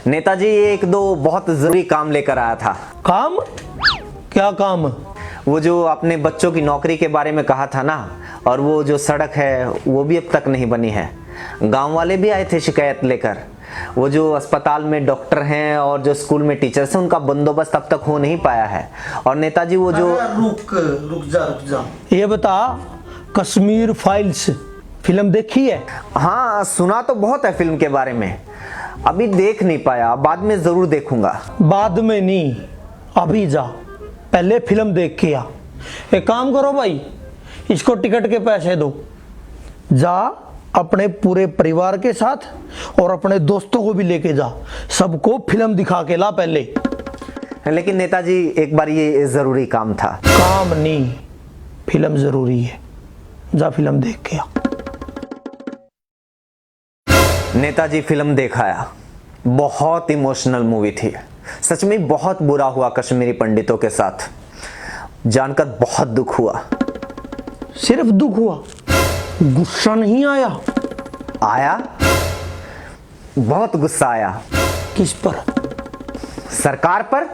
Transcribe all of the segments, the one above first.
नेताजी एक दो बहुत जरूरी काम लेकर आया था। काम? क्या काम? वो जो अपने बच्चों की नौकरी के बारे में कहा था ना, और वो जो सड़क है वो भी अब तक नहीं बनी है। गांव वाले भी आए थे शिकायत लेकर। वो जो अस्पताल में डॉक्टर हैं और जो स्कूल में टीचर्स हैं उनका बंदोबस्त अब तक हो नहीं पाया है। और नेताजी वो जो रुक जा ये बता, कश्मीर फाइल्स फिल्म देखी है? हाँ, सुना तो बहुत है फिल्म के बारे में, अभी देख नहीं पाया, बाद में जरूर देखूंगा। बाद में नहीं, अभी जा, पहले फिल्म देख के आ। एक काम करो भाई, इसको टिकट के पैसे दो, जा अपने पूरे परिवार के साथ और अपने दोस्तों को भी लेके जा, सबको फिल्म दिखा के ला पहले। लेकिन नेताजी एक बार ये जरूरी काम था। काम नहीं, फिल्म जरूरी है, जा फिल्म देख के आ। नेताजी फिल्म देखाया, बहुत इमोशनल मूवी थी। सच में बहुत बुरा हुआ कश्मीरी पंडितों के साथ, जानकर बहुत दुख हुआ। सिर्फ दुख हुआ, गुस्सा नहीं आया? आया, बहुत गुस्सा आया। किस पर? सरकार पर।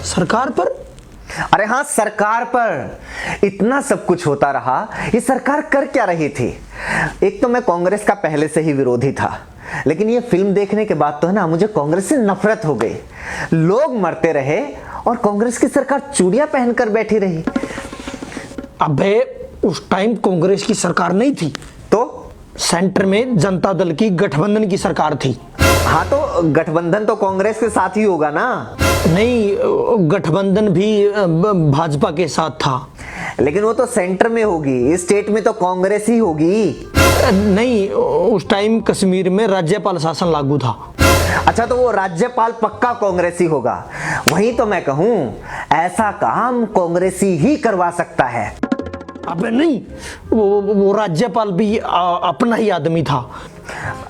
सरकार पर? अरे हाँ, सरकार पर। इतना सब कुछ होता रहा, ये सरकार कर क्या रही थी? एक तो मैं कांग्रेस का पहले से ही विरोधी था, लेकिन ये फिल्म देखने के बाद तो है ना, मुझे कांग्रेस से नफरत हो गई। लोग मरते रहे और कांग्रेस की सरकार चूड़ियां पहनकर बैठी रही। अबे उस टाइम कांग्रेस की सरकार नहीं थी, तो सेंटर में जनता दल की गठबंधन की सरकार थी। हाँ, तो गठबंधन तो कांग्रेस के साथ ही होगा ना? नहीं, गठबंधन भी भाजपा के साथ था। लेकिन वो तो सेंटर में होगी, स्टेट में तो कांग्रेस ही होगी। नहीं, उस टाइम कश्मीर में राज्यपाल शासन लागू था। अच्छा, तो वो राज्यपाल पक्का कांग्रेसी होगा। वही तो मैं कहूं, ऐसा काम कांग्रेसी ही करवा सकता है। अबे नहीं, वो राज्यपाल भी अपना ही आदमी था।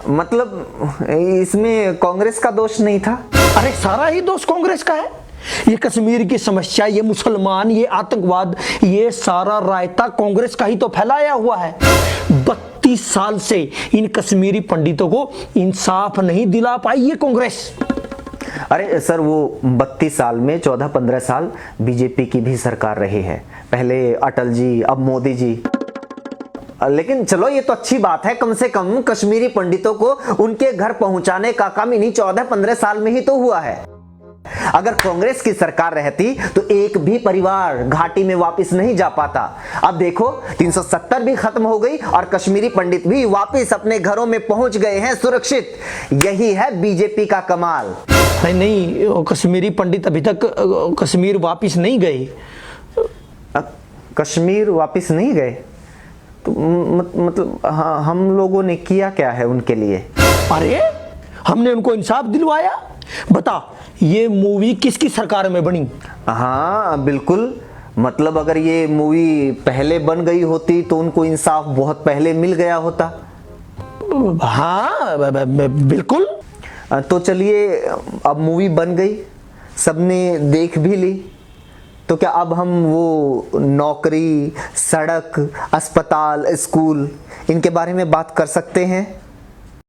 मतलब इसमें कांग्रेस का दोष नहीं था? अरे सारा ही दोष कांग्रेस का है। ये कश्मीर की समस्या, ये मुसलमान, ये आतंकवाद, ये सारा रायता कांग्रेस का ही तो फैलाया हुआ है। 32 साल से इन कश्मीरी पंडितों को इंसाफ नहीं दिला पाई ये कांग्रेस। अरे सर, वो 32 साल में 14-15 साल बीजेपी की भी सरकार रही है। पहले अटल जी, अब मोदी जी। लेकिन चलो, ये तो अच्छी बात है, कम से कम कश्मीरी पंडितों को उनके घर पहुंचाने का काम इन्हीं 14-15 साल में ही तो हुआ है। अगर कांग्रेस की सरकार रहती तो एक भी परिवार घाटी में वापस नहीं जा पाता। अब देखो, 370 भी खत्म हो गई और कश्मीरी पंडित भी वापस अपने घरों में पहुंच गए हैं सुरक्षित। यही है बीजेपी का कमाल। नहीं, कश्मीरी पंडित अभी तक कश्मीर वापस नहीं गए। कश्मीर वापस नहीं गए तो मतलब हाँ, हम लोगों ने किया क्या है उनके लिए? अरे हमने उनको इंसाफ दिलवाया। बता, ये मूवी किसकी सरकार में बनी? हाँ बिल्कुल, मतलब अगर ये मूवी पहले बन गई होती तो उनको इंसाफ बहुत पहले मिल गया होता। हाँ बिल्कुल। तो चलिए, अब मूवी बन गई, सबने देख भी ली, तो क्या अब हम वो नौकरी, सड़क, अस्पताल, स्कूल, इनके बारे में बात कर सकते हैं?